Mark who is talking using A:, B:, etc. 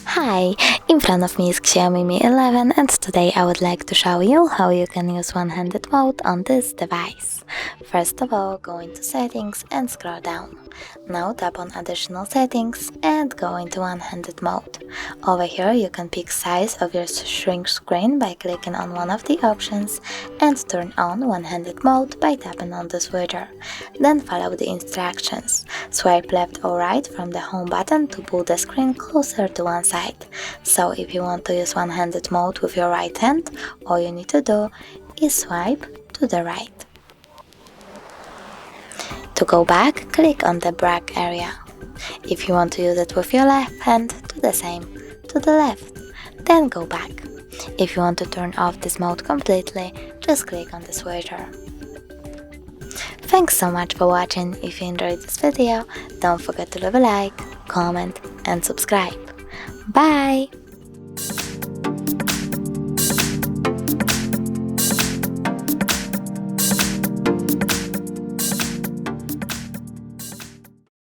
A: Hi, in front of me is XIAOMI Mi 11 and today I would like to show you how you can use one-handed mode on this device. First of all, go into settings and scroll down. Now tap on additional settings and go into one-handed mode. Over here you can pick size of your shrink screen by clicking on one of the options and turn on one-handed mode by tapping on the switcher. Then follow the instructions. Swipe left or right from the home button to pull the screen closer to one side. So if you want to use one-handed mode with your right hand, all you need to do is swipe to the right. To go back, click on the bracket area. If you want to use it with your left hand, do the same, to the left, then go back. If you want to turn off this mode completely, just click on the switcher. Thanks so much for watching. If you enjoyed this video, don't forget to leave a like, comment and subscribe. Bye!